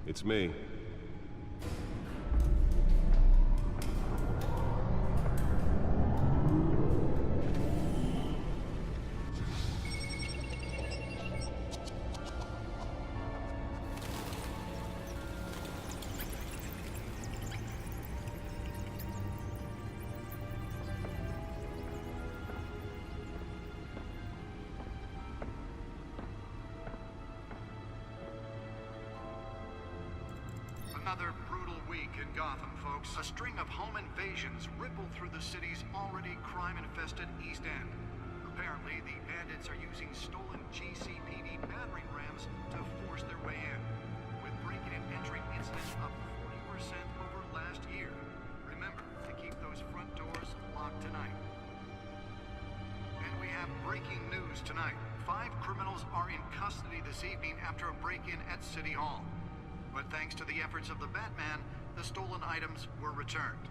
It's me. Another brutal week in Gotham, folks. A string of home invasions rippled through the city's already crime-infested East End. Apparently, the bandits are using stolen GCPD battering rams to force their way in, with breaking and entering incidents up 40% over last year. Remember to keep those front doors locked tonight. And we have breaking news tonight. 5 criminals are in custody this evening after a break-in at City Hall. But thanks to the efforts of the Batman, the stolen items were returned.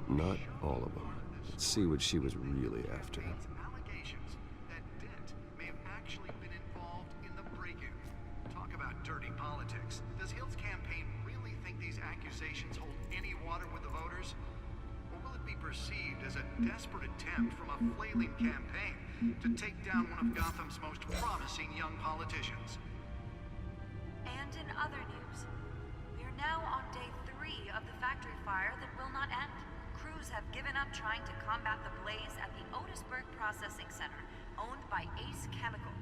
Not all of them. Let's see what she was really after. Allegations that Dent may have actually been involved in the break-in. Talk about dirty politics. Does Hill's campaign really think these accusations hold any water with the voters? Or will it be perceived as a desperate attempt from a flailing campaign to take down one of Gotham's most promising young politicians? And in other news, we are now on day 3 of the factory fire that will not end. Crews have given up trying to combat the blaze at the Otisburg Processing Center, owned by Ace Chemical.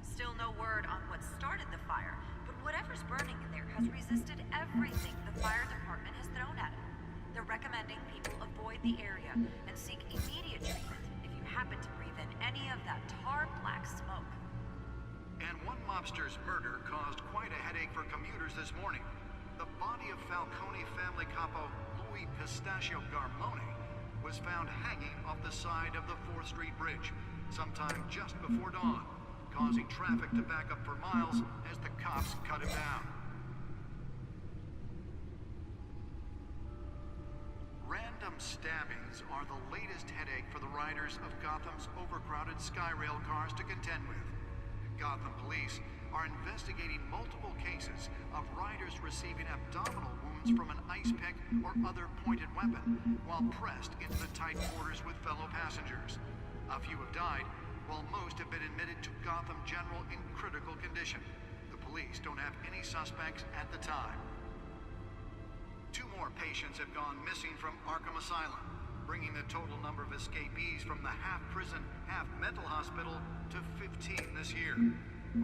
Still no word on what started the fire, but whatever's burning in there has resisted everything the fire department has thrown at it. They're recommending people avoid the area and seek immediate treatment if you happen to breathe in any of that tar black smoke. And one mobster's murder caused quite a headache for commuters this morning. The body of Falcone family capo Louis Pistachio Garmone was found hanging off the side of the 4th Street Bridge sometime just before dawn, causing traffic to back up for miles as the cops cut him down. Random stabbings are the latest headache for the riders of Gotham's overcrowded Skyrail cars to contend with. Gotham police are investigating multiple cases of riders receiving abdominal wounds from an ice pick or other pointed weapon while pressed into the tight quarters with fellow passengers. A few have died, while most have been admitted to Gotham General in critical condition. The police don't have any suspects at the time. 2 more patients have gone missing from Arkham Asylum, bringing the total number of escapees from the half-prison, half-mental hospital to 15 this year.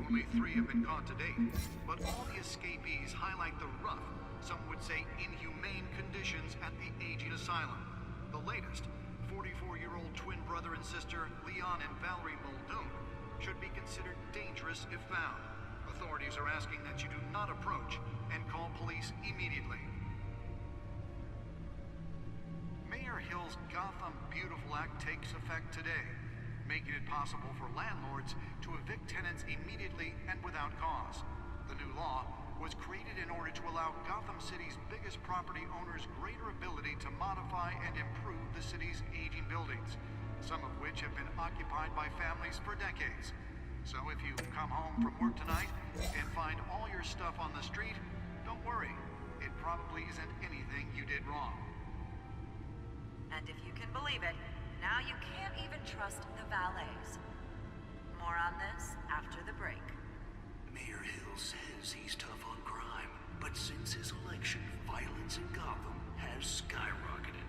Only 3 have been caught to date, but all the escapees highlight the rough, some would say inhumane conditions at the aging asylum. The latest, 44-year-old twin brother and sister Leon and Valerie Muldoon, should be considered dangerous if found. Authorities are asking that you do not approach and call police immediately. Mayor Hill's Gotham Beautiful Act takes effect today, making it possible for landlords to evict tenants immediately and without cause. The new law was created in order to allow Gotham City's biggest property owners greater ability to modify and improve the city's aging buildings, some of which have been occupied by families for decades. So if you come home from work tonight and find all your stuff on the street, don't worry. It probably isn't anything you did wrong. And if you can believe it, now you can't even trust the valets. More on this after the break. Mayor Hill says he's tough on crime, but since his election, violence in Gotham has skyrocketed.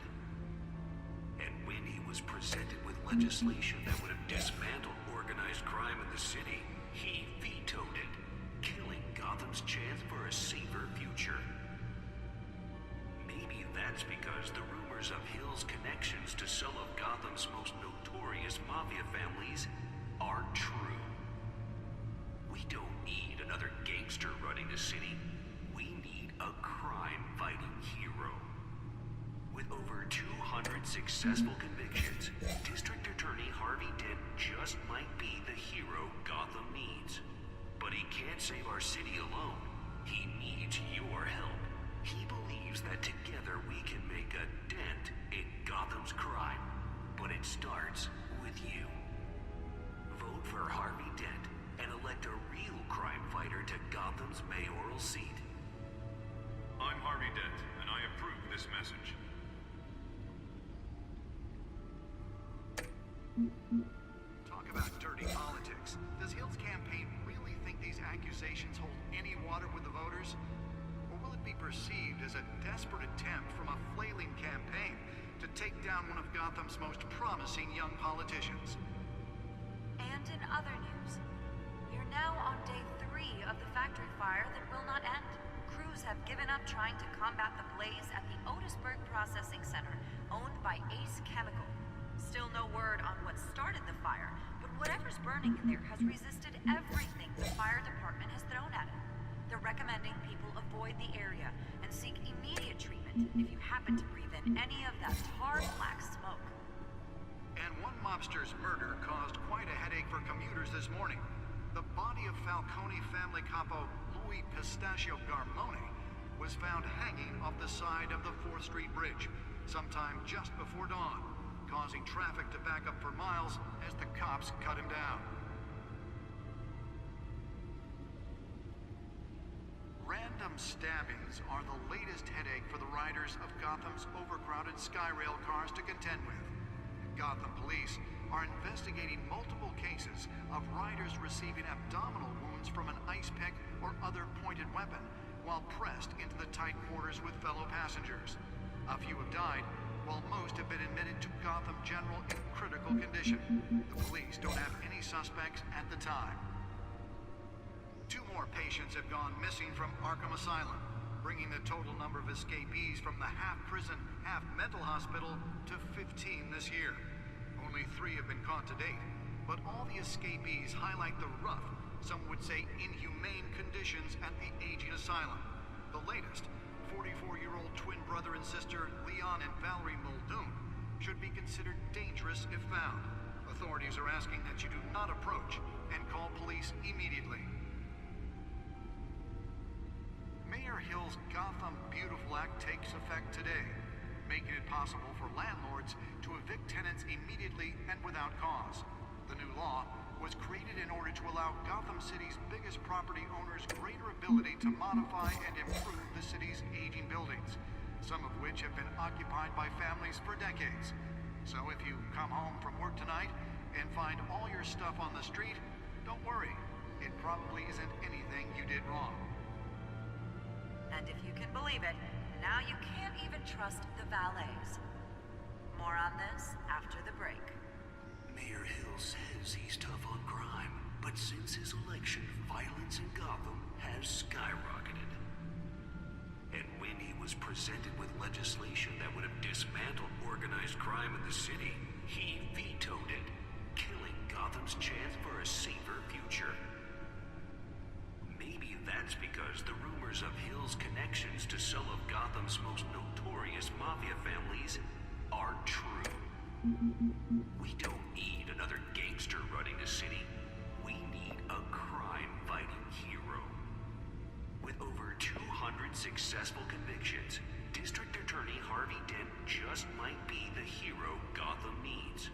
And when he was presented with legislation that would have dismantled organized crime in the city, he vetoed it, killing Gotham's chance for a safer future. Maybe that's because the rumors of Hill's connections to some of Gotham's most notorious mafia families are true. We don't need another gangster running the city. We need a crime-fighting hero. With over 200 successful convictions, District Attorney Harvey Dent just might be the hero Gotham needs. But he can't save our city alone. He needs your help. He believes that together we can make a dent in Gotham's crime. But it starts with you. Vote for Harvey Dent and elect a real crime fighter to Gotham's mayoral seat. Harvey Dent, and I approve this message. Talk about dirty politics. Does Hill's campaign really think these accusations hold any water with the voters? Or will it be perceived as a desperate attempt from a flailing campaign to take down one of Gotham's most promising young politicians? And in other news, we are now on day 3 of the factory fire that will not end. Crews have given up trying to combat the blaze at the Otisburg Processing Center, owned by Ace Chemical. Still no word on what started the fire, but whatever's burning in there has resisted everything the fire department has thrown at it. They're recommending people avoid the area and seek immediate treatment if you happen to breathe in any of that tar black smoke. And one mobster's murder caused quite a headache for commuters this morning. The body of Falcone family capo Louis Pistachio Garmone was found hanging off the side of the 4th Street Bridge sometime just before dawn, causing traffic to back up for miles as the cops cut him down. Random stabbings are the latest headache for the riders of Gotham's overcrowded Skyrail cars to contend with. Gotham police are investigating multiple cases of riders receiving abdominal wounds from an ice pick or other pointed weapon while pressed into the tight quarters with fellow passengers. A few have died, while most have been admitted to Gotham General in critical condition. The police don't have any suspects at the time. 2 more patients have gone missing from Arkham Asylum, bringing the total number of escapees from the half-prison, half-mental hospital to 15 this year. Only 3 have been caught to date, but all the escapees highlight the rough, some would say inhumane conditions at the aging asylum. The latest, 44-year-old twin brother and sister Leon and Valerie Muldoon, should be considered dangerous if found. Authorities are asking that you do not approach and call police immediately. Mayor Hill's Gotham Beautiful Act takes effect today, making it possible for landlords to evict tenants immediately and without cause. The new law was created in order to allow Gotham City's biggest property owners greater ability to modify and improve the city's aging buildings, some of which have been occupied by families for decades. So if you come home from work tonight and find all your stuff on the street, don't worry. It probably isn't anything you did wrong. And if you can believe it, now you can't even trust the valets. More on this after the break. Mayor Hill says he's tough on crime, but since his election, violence in Gotham has skyrocketed. And when he was presented with legislation that would have dismantled organized crime in the city, he vetoed it, killing Gotham's chance for a safer future. Maybe that's because the rumors of Hill's connections to some of Gotham's most notorious mafia families are true. We don't need another gangster running the city. We need a crime-fighting hero. With over 200 successful convictions, District Attorney Harvey Dent just might be the hero Gotham needs.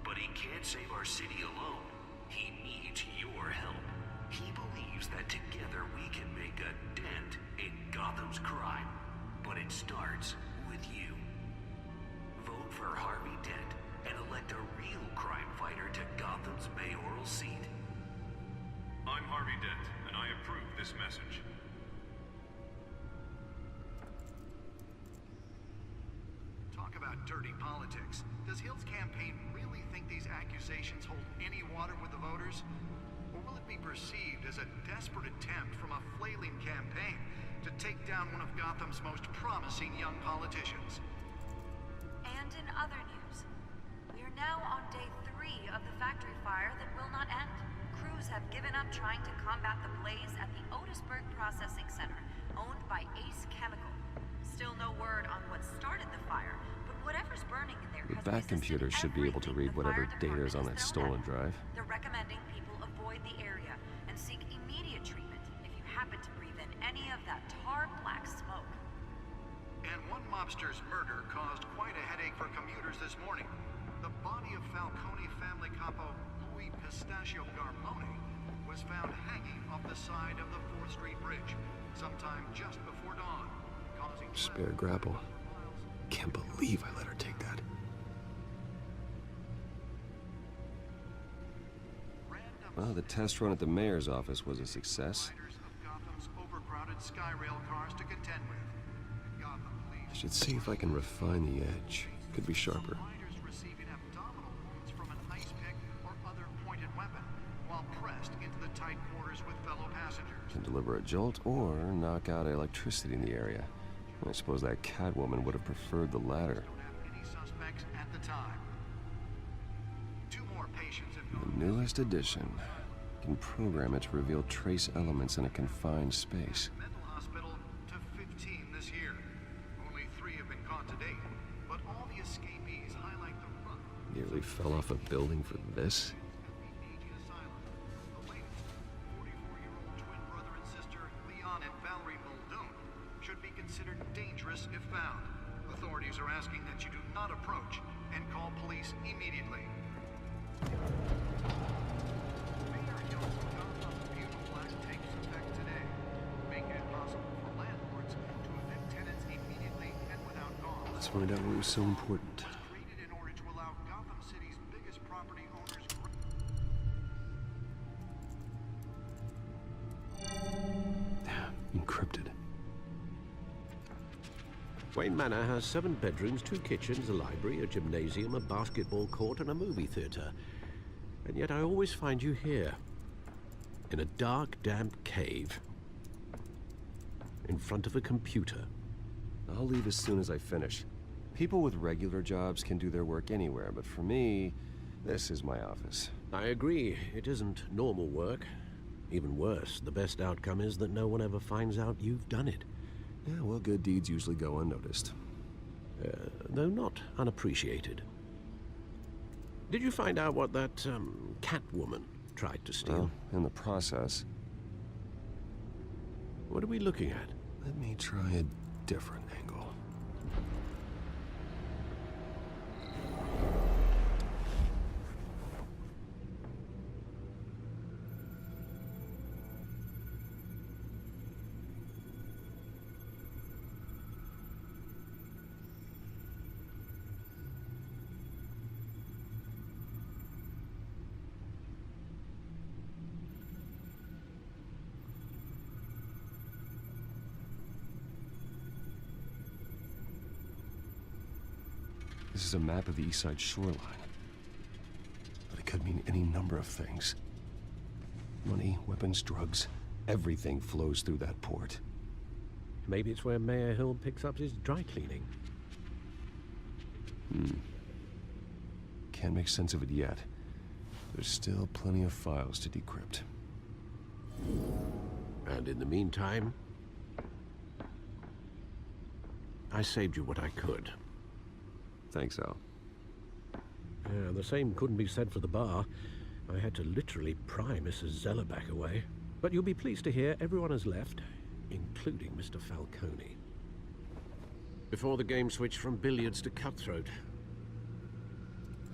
But he can't save our city alone. He needs your help. He believes that together we can make a dent in Gotham's crime. But it starts with you. Vote for Harvey Dent and elect a real crime fighter to Gotham's mayoral seat. I'm Harvey Dent, and I approve this message. Talk about dirty politics. Does Hill's campaign really think these accusations hold any water with the voters? Or will it be perceived as a desperate attempt from a flailing campaign to take down one of Gotham's most promising young politicians? And in other news, we are now on day 3 of the factory fire that will not end. Crews have given up trying to combat the blaze at the Otisburg Processing Center, owned by Ace Chemical. Still no word on what started the fire, but whatever's burning in there has That computer should be able to read whatever data is on that stolen drive. They're recommending people avoid the area and seek immediate treatment if you happen to breathe in any of that tar black smoke. And one mobster's murder caused quite a headache for commuters this morning. The body of Falcone family capo Louis Pistachio Garmone was found hanging off the side of the 4th Street Bridge sometime just before dawn, Spare grapple. Can't believe I let her take that. Well, the test run at the mayor's office was a success. Riders of Gotham's overcrowded SkyRail cars to contend with. Gotham I police should see if I can refine the edge. Could be sharper. riders receiving abdominal wounds from an ice pick or other pointed weapon while pressed into the tight quarters with fellow passengers. Can deliver a jolt or knock out electricity in the area. I suppose that Catwoman would have preferred the latter. Don't have any suspects at the time. 2 more patients have The gone newest addition. Can program it to reveal trace elements in a confined space. mental hospital to 15 this year. Only 3 have been caught to date, but all the escapees highlight the rough Nearly fell off a building for this. at the aging asylum. The latest, 44-year-old twin brother and sister Leon and Valerie Muldoon should be considered dangerous if found. Authorities are asking that you do not approach and call police immediately. Mayor Hill's Gotham Beautiful Act takes effect today, making it possible for landlords to evict tenants immediately and without cause. Let's find out what was so important. Created in order to allow Gotham City's biggest property owners. Encrypted. Wayne Manor has 7 bedrooms, 2 kitchens, a library, a gymnasium, a basketball court, and a movie theater. And yet I always find you here, in a dark, damp cave, in front of a computer. I'll leave as soon as I finish. People with regular jobs can do their work anywhere, but for me, this is my office. I agree, it isn't normal work. Even worse, the best outcome is that no one ever finds out you've done it. Yeah, well, good deeds usually go unnoticed. Though not unappreciated. Did you find out what that, Catwoman tried to steal? Well, in the process, What are we looking at? let me try a different angle. This is a map of the East Side shoreline. But it could mean any number of things. Money, weapons, drugs, everything flows through that port. Maybe it's where Mayor Hill picks up his dry cleaning. Can't make sense of it yet. There's still plenty of files to decrypt. And in the meantime, I saved you what I could. Thanks, Al. The same couldn't be said for the bar. I had to literally pry Mrs. Zellerback away. But you'll be pleased to hear everyone has left, including Mr. Falcone. Before the game switched from billiards to cutthroat.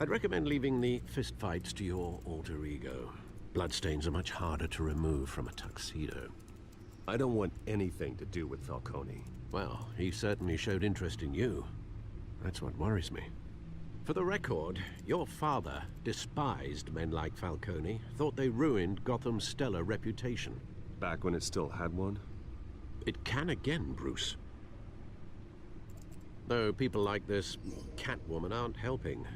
I'd recommend leaving the fistfights to your alter ego. Bloodstains are much harder to remove from a tuxedo. I don't want anything to do with Falcone. Well, he certainly showed interest in you. That's what worries me. For the record, your father despised men like Falcone, thought they ruined Gotham's stellar reputation. Back when it still had one? It can again, Bruce. Though people like this Catwoman aren't helping.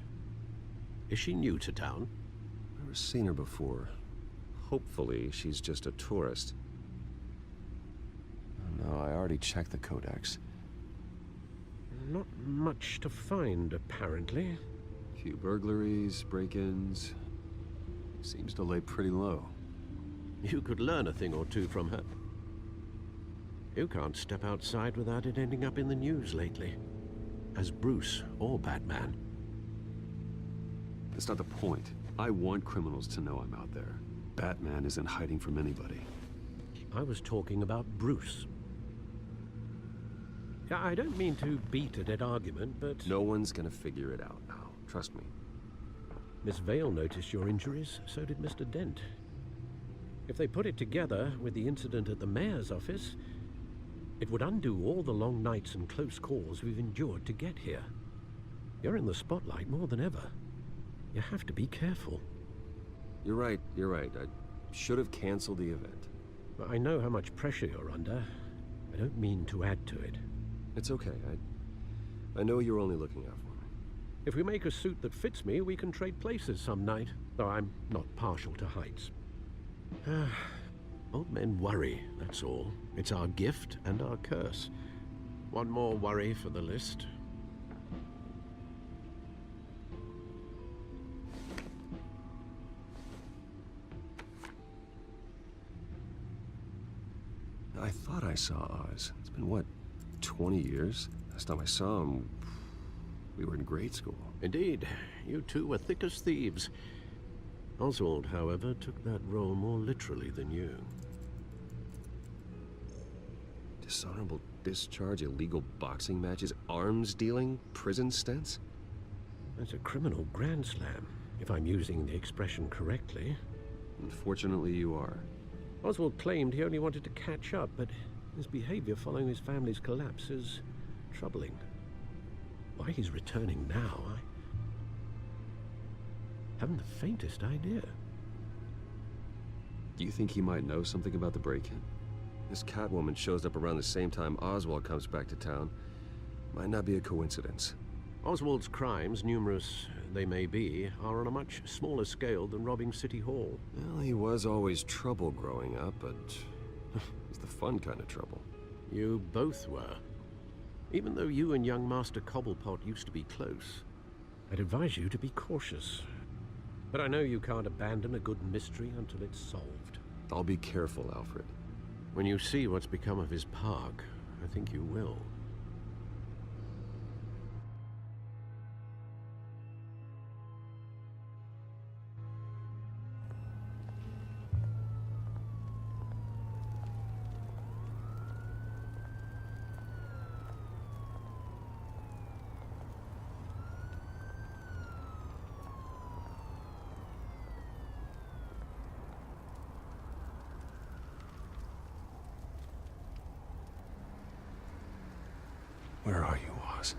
Is she new to town? Never seen her before. Hopefully, she's just a tourist. Oh, no, I already checked the codex. Not much to find, apparently. Few burglaries, break-ins. Seems to lay pretty low. You could learn a thing or two from her. You can't step outside without it ending up in the news lately. As Bruce or Batman. That's not the point. I want criminals to know I'm out there. Batman isn't hiding from anybody. I was talking about Bruce. Yeah, I don't mean to beat a dead argument, but... No one's gonna figure it out now. Trust me. Miss Vale noticed your injuries, so did Mr. Dent. If they put it together with the incident at the mayor's office, It would undo all the long nights and close calls we've endured to get here. You're in the spotlight more than ever. You have to be careful. You're right. I should have canceled the event. I know how much pressure you're under. I don't mean to add to it. It's okay. I know you're only looking out for me. If we make a suit that fits me, we can trade places some night, though I'm not partial to heights. Old men worry, that's all. It's our gift and our curse. One more worry for the list. I thought I saw Oz. It's been, what, 20 years? Last time I saw him, we were in grade school. Indeed, you two were thick as thieves. Oswald, however, took that role more literally than you. Dishonorable discharge, illegal boxing matches, arms dealing, prison stints? That's a criminal grand slam, if I'm using the expression correctly. Unfortunately, you are. Oswald claimed he only wanted to catch up, but his behavior following his family's collapse is troubling. Why he's returning now, I haven't the faintest idea. Do you think he might know something about the break-in? This Catwoman shows up around the same time Oswald comes back to town. Might not be a coincidence. Oswald's crimes, numerous they may be, are on a much smaller scale than robbing City Hall. Well, he was always trouble growing up, but it's the fun kind of trouble. You both were. Even though you and young Master Cobblepot used to be close, I'd advise you to be cautious. But I know you can't abandon a good mystery until it's solved. I'll be careful, Alfred. When you see what's become of his park, I think you will. Where are you, Oz?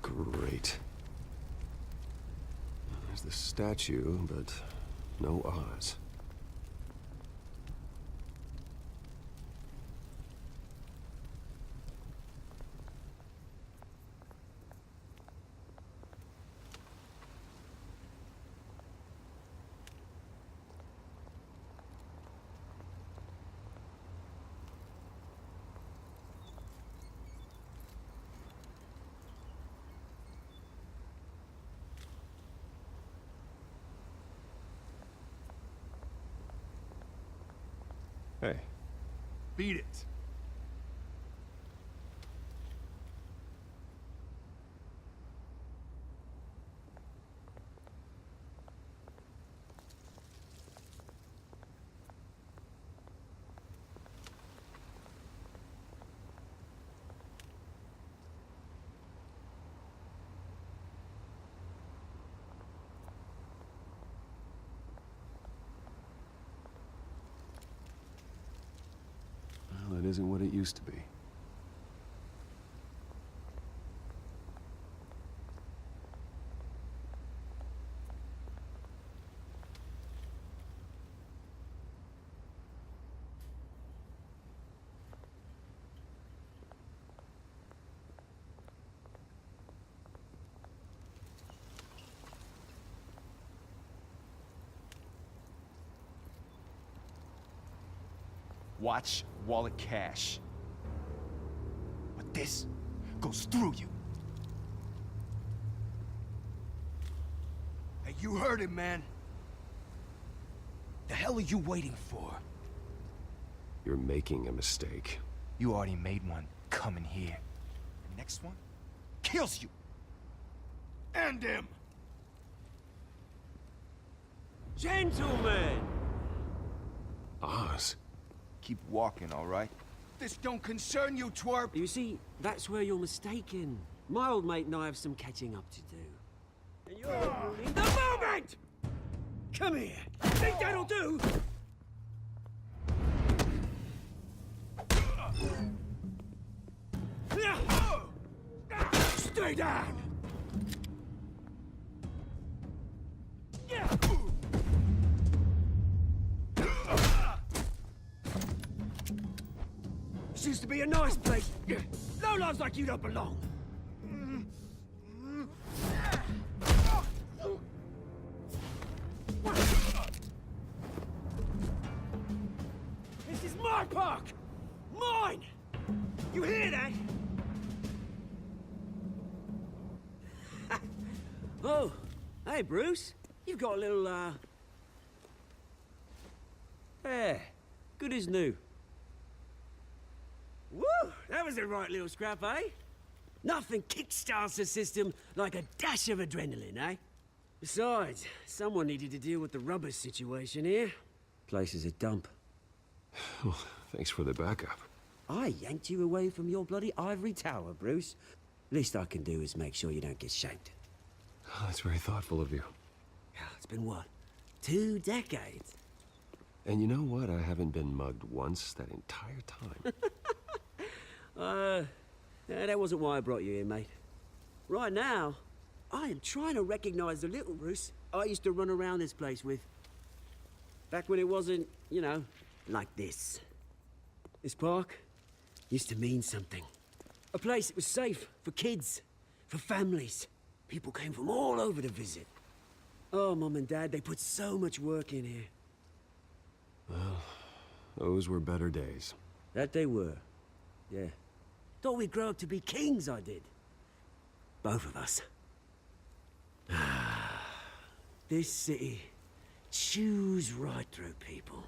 Great. There's the statue, but no Oz. Hey. Beat it. Well, it isn't what it used to be. Watch wallet cash. But this goes through you. Hey, you heard him, man. The hell are you waiting for? You're making a mistake. You already made one coming here. The next one kills you. And him. Gentlemen! Oz. Keep walking, all right? This don't concern you, twerp. You see, that's where you're mistaken. My old mate and I have some catching up to do. And you're ruining the moment! Come here! Think that'll do? Stay down! This used to be a nice place. Lowlifes like you don't belong. This is my park! Mine! You hear that? Oh, hey, Bruce. You've got a little, Yeah, good as new. Woo! That was a right little scrap, eh? Nothing kickstarts the system like a dash of adrenaline, eh? Besides, someone needed to deal with the rubber situation here. Place is a dump. Well, thanks for the backup. I yanked you away from your bloody ivory tower, Bruce. Least I can do is make sure you don't get shanked. Oh, that's very thoughtful of you. It's been what? 2 decades? And you know what? I haven't been mugged once that entire time. That wasn't why I brought you here, mate. Right now, I am trying to recognize the little Bruce I used to run around this place with. Back when it wasn't, you know, like this. This park used to mean something. A place that was safe for kids, for families. People came from all over to visit. Oh, Mum and Dad, they put so much work in here. Well, those were better days. That they were. Yeah. Thought we'd grow up to be kings, I did. Both of us. This city chews right through people.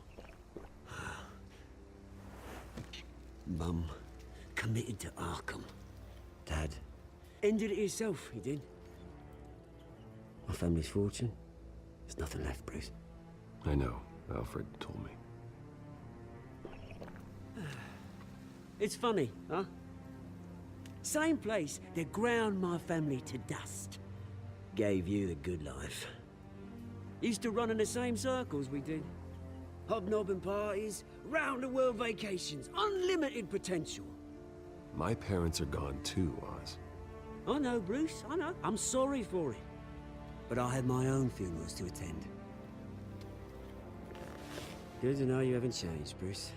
Mum committed to Arkham. Dad ended it himself, he did. My family's fortune, there's nothing left, Bruce. I know. Alfred told me. It's funny, huh? Same place that ground my family to dust. Gave you the good life. Used to run in the same circles we did. Hobnobbing parties, round-the-world vacations, unlimited potential. My parents are gone too, Oz. I know, Bruce, I know. I'm sorry for it. But I had my own funerals to attend. Good to know you haven't changed, Bruce.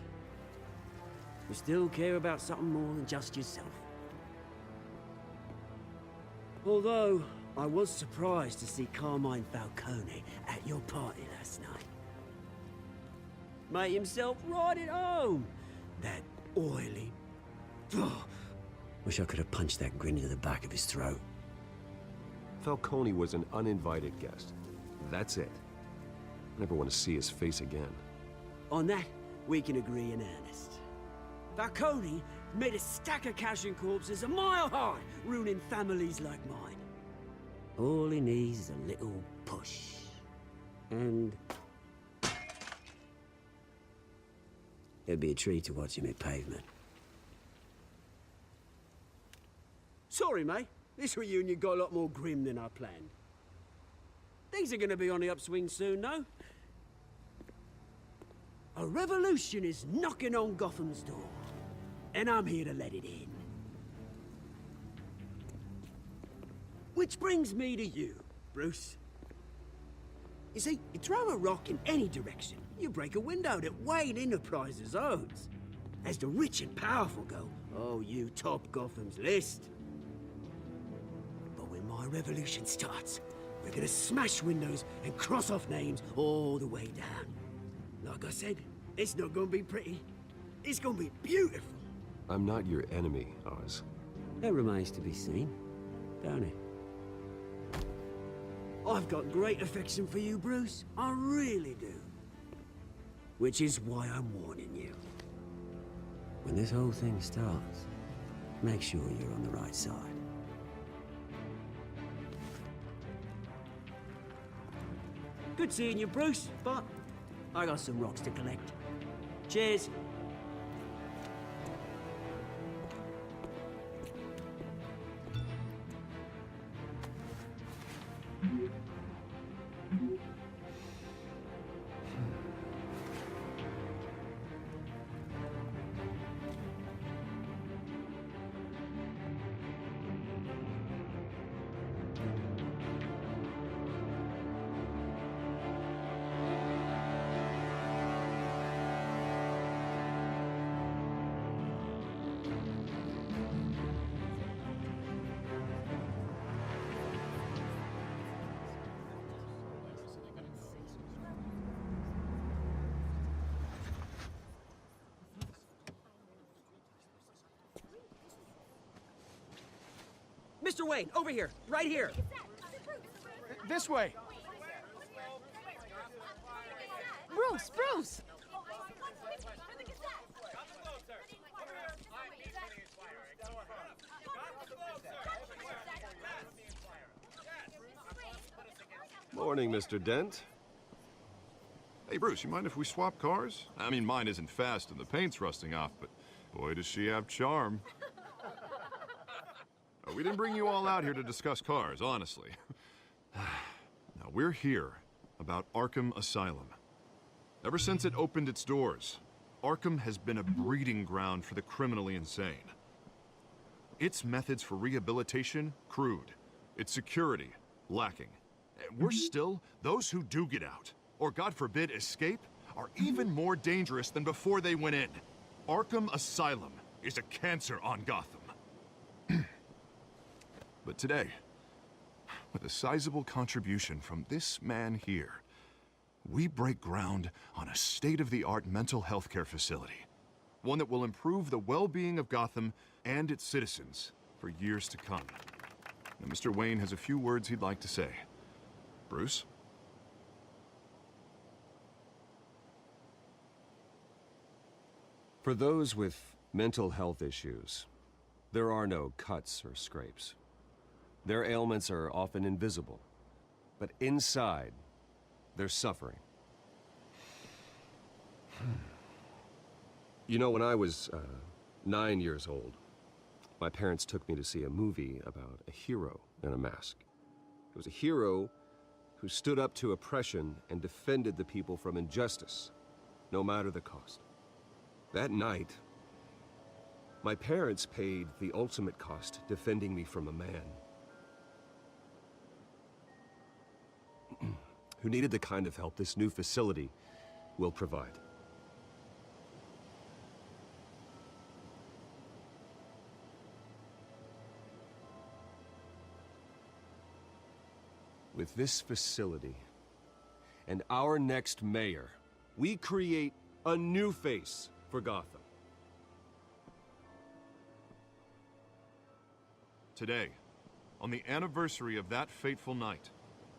You still care about something more than just yourself. Although, I was surprised to see Carmine Falcone at your party last night. Made himself right at home. That oily... Wish I could have punched that grin into the back of his throat. Falcone was an uninvited guest. That's it. I never want to see his face again. On that, we can agree in earnest. Falcone made a stack of cash and corpses a mile high, ruining families like mine. All he needs is a little push. And... it'd be a treat to watch him hit pavement. Sorry, mate. This reunion got a lot more grim than I planned. Things are gonna be on the upswing soon, no? A revolution is knocking on Gotham's door. and I'm here to let it in. Which brings me to you, Bruce. You see, you throw a rock in any direction, you break a window that Wayne Enterprises owns. As the rich and powerful go, oh, you top Gotham's list. But when my revolution starts, we're gonna smash windows and cross off names all the way down. Like I said, it's not gonna be pretty. It's gonna be beautiful. I'm not your enemy, Oz. That remains to be seen, don't it? I've got great affection for you, Bruce. I really do. Which is why I'm warning you. When this whole thing starts, make sure you're on the right side. Good seeing you, Bruce, but I got some rocks to collect. Cheers. Mr. Wayne, over here, right here. This way. Bruce! Morning, Mr. Dent. Hey, Bruce, you mind if we swap cars? I mean, mine isn't fast and the paint's rusting off, but boy, does she have charm. We didn't bring you all out here to discuss cars, honestly. Now, we're here about Arkham Asylum. Ever since it opened its doors, Arkham has been a breeding ground for the criminally insane. Its methods for rehabilitation, crude. Its security, lacking. And worse still, those who do get out, or God forbid, escape, are even more dangerous than before they went in. Arkham Asylum is a cancer on Gotham. But today, with a sizable contribution from this man here, we break ground on a state-of-the-art mental health care facility. One that will improve the well-being of Gotham and its citizens for years to come. Now, Mr. Wayne has a few words he'd like to say. Bruce? For those with mental health issues, there are no cuts or scrapes. Their ailments are often invisible, but inside, they're suffering. You know, when I was 9 years old, my parents took me to see a movie about a hero in a mask. It was a hero who stood up to oppression and defended the people from injustice, no matter the cost. That night, my parents paid the ultimate cost defending me from a man who needed the kind of help this new facility will provide. With this facility and our next mayor, we create a new face for Gotham. Today, on the anniversary of that fateful night,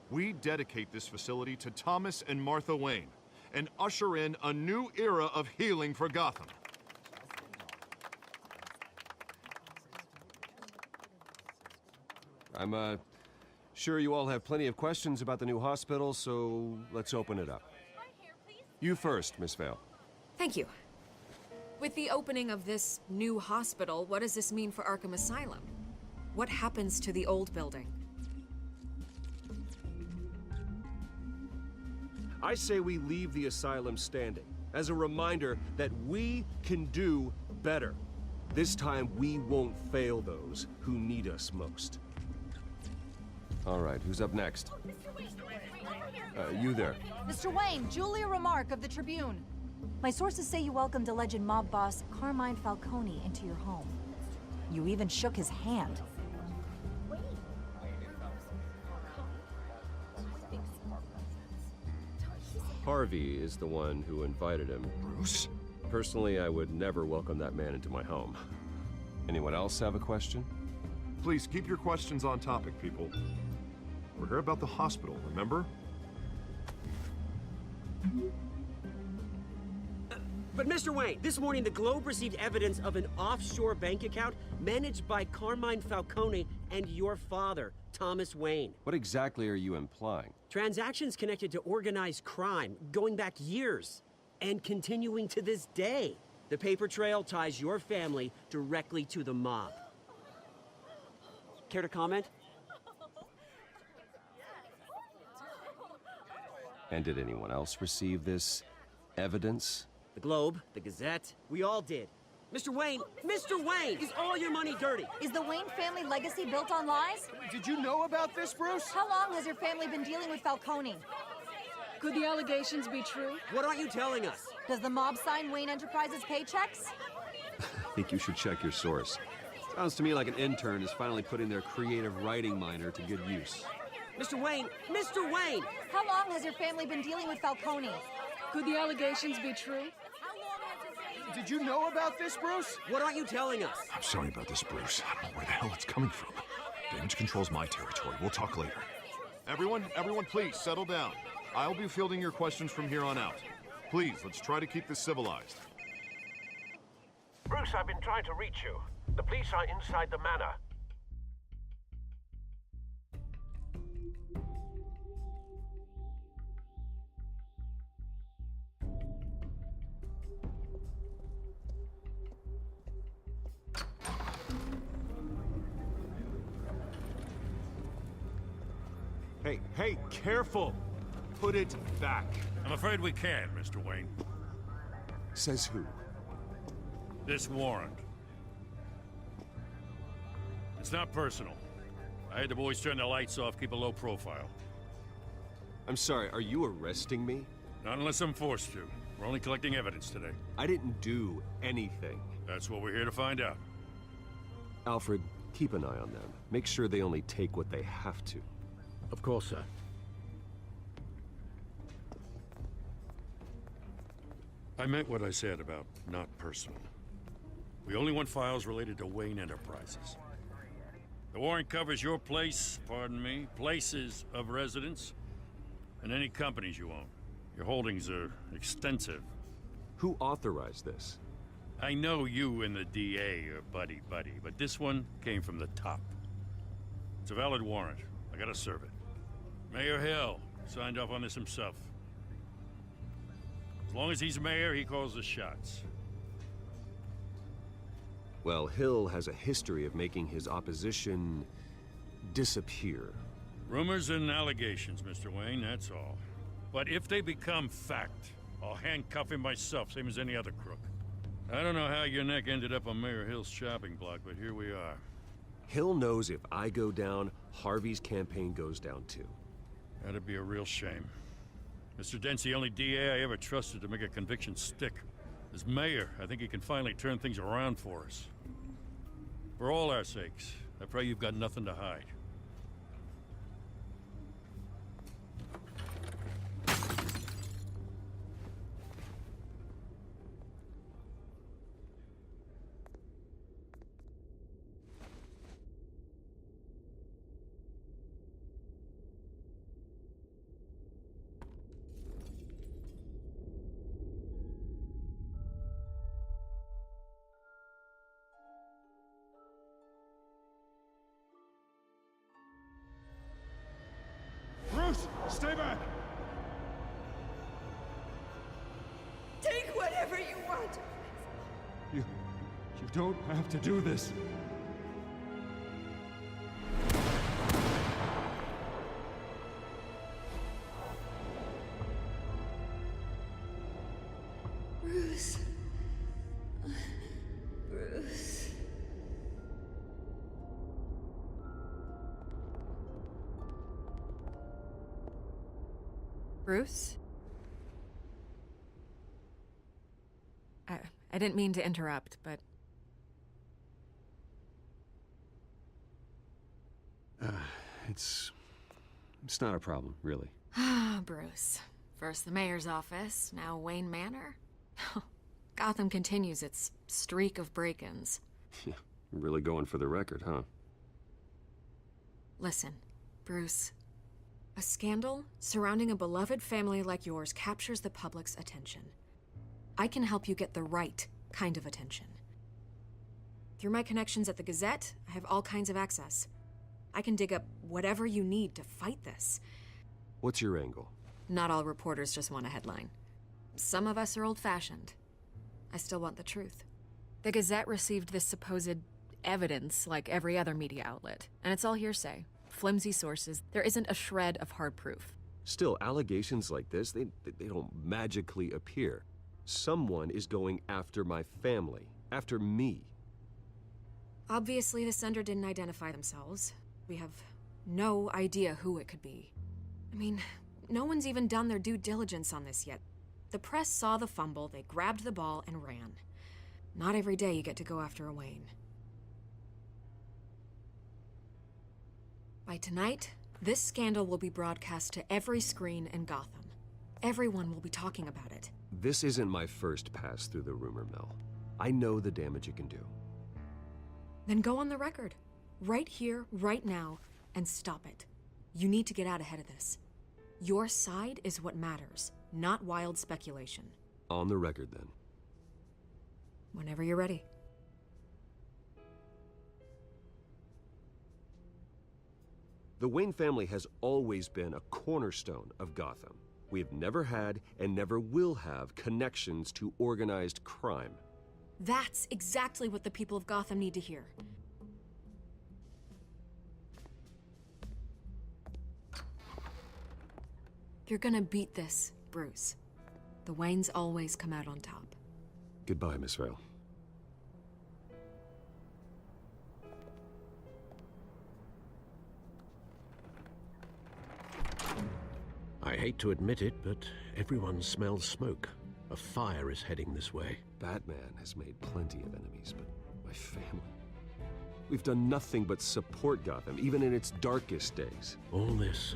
we dedicate this facility to Thomas and Martha Wayne and usher in a new era of healing for Gotham. I'm sure you all have plenty of questions about the new hospital, so let's open it up. You first, Miss Vale. Thank you. With the opening of this new hospital, what does this mean for Arkham Asylum? What happens to the old building? I say we leave the asylum standing as a reminder that we can do better. This time, we won't fail those who need us most. All right, who's up next? You there. Mr. Wayne, Julia Remark of the Tribune. My sources say you welcomed alleged mob boss Carmine Falcone into your home. You even shook his hand. Harvey is the one who invited him. Bruce? Personally, I would never welcome that man into my home. Anyone else have a question? Please keep your questions on topic, people. We're here about the hospital, remember? But Mr. Wayne, this morning the Globe received evidence of an offshore bank account managed by Carmine Falcone and your father, Thomas Wayne. What exactly are you implying? Transactions connected to organized crime going back years and continuing to this day. The paper trail ties your family directly to the mob. Care to comment? And did anyone else receive this evidence? The Globe, the Gazette, we all did. Mr. Wayne, is all your money dirty? Is the Wayne family legacy built on lies? Did you know about this, Bruce? How long has your family been dealing with Falcone? Could the allegations be true? What aren't you telling us? Does the mob sign Wayne Enterprises paychecks? I think you should check your source. Sounds to me like an intern is finally putting their creative writing minor to good use. Mr. Wayne! How long has your family been dealing with Falcone? Could the allegations be true? Did you know about this, Bruce? What aren't you telling us? I'm sorry about this, Bruce. I don't know where the hell it's coming from. Damage control's my territory. We'll talk later. Everyone, please, settle down. I'll be fielding your questions from here on out. Please, let's try to keep this civilized. Bruce, I've been trying to reach you. The police are inside the manor. Hey, careful! Put it back. I'm afraid we can't, Mr. Wayne. Says who? This warrant. It's not personal. I had the boys turn the lights off, keep a low profile. I'm sorry, are you arresting me? Not unless I'm forced to. We're only collecting evidence today. I didn't do anything. That's what we're here to find out. Alfred, keep an eye on them. Make sure they only take what they have to. Of course, sir. I meant what I said about not personal. We only want files related to Wayne Enterprises. The warrant covers your place, pardon me, places of residence, and any companies you own. Your holdings are extensive. Who authorized this? I know you and the DA are buddy-buddy, but this one came from the top. It's a valid warrant. I gotta serve it. Mayor Hill signed off on this himself. As long as he's mayor, he calls the shots. Well, Hill has a history of making his opposition disappear. Rumors and allegations, Mr. Wayne, that's all. But if they become fact, I'll handcuff him myself, same as any other crook. I don't know how your neck ended up on Mayor Hill's shopping block, but here we are. Hill knows if I go down, Harvey's campaign goes down too. That'd be a real shame. Mr. Dent's the only DA I ever trusted to make a conviction stick. As mayor, I think he can finally turn things around for us. For all our sakes, I pray you've got nothing to hide. Bruce, stay back! Take whatever you want. You don't have to do this. Bruce. Bruce. Bruce? I didn't mean to interrupt, but... It's not a problem, really. Ah, Bruce. First the mayor's office, now Wayne Manor. Gotham continues its streak of break-ins. Yeah, you're really going for the record, huh? Listen, Bruce. A scandal surrounding a beloved family like yours captures the public's attention. I can help you get the right kind of attention. Through my connections at the Gazette, I have all kinds of access. I can dig up whatever you need to fight this. What's your angle? Not all reporters just want a headline. Some of us are old-fashioned. I still want the truth. The Gazette received this supposed evidence like every other media outlet, and it's all hearsay. Flimsy sources. There isn't a shred of hard proof. Still, allegations like this, they don't magically appear. Someone is going after my family, after me. Obviously, the sender didn't identify themselves. We have no idea who it could be. I mean, no one's even done their due diligence on this yet. The press saw the fumble, they grabbed the ball and ran. Not every day you get to go after a Wayne. By tonight, this scandal will be broadcast to every screen in Gotham. Everyone will be talking about it. This isn't my first pass through the rumor mill. I know the damage it can do. Then go on the record. Right here, right now, and stop it. You need to get out ahead of this. Your side is what matters, not wild speculation. On the record, then. Whenever you're ready. The Wayne family has always been a cornerstone of Gotham. We have never had and never will have connections to organized crime. That's exactly what the people of Gotham need to hear. You're gonna beat this, Bruce. The Waynes always come out on top. Goodbye, Miss Vale. I hate to admit it, but everyone smells smoke. A fire is heading this way. Batman has made plenty of enemies, but my family... We've done nothing but support Gotham, even in its darkest days. All this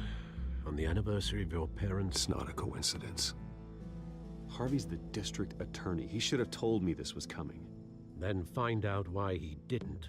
on the anniversary of your parents'... It's not a coincidence. Harvey's the district attorney. He should have told me this was coming. Then find out why he didn't.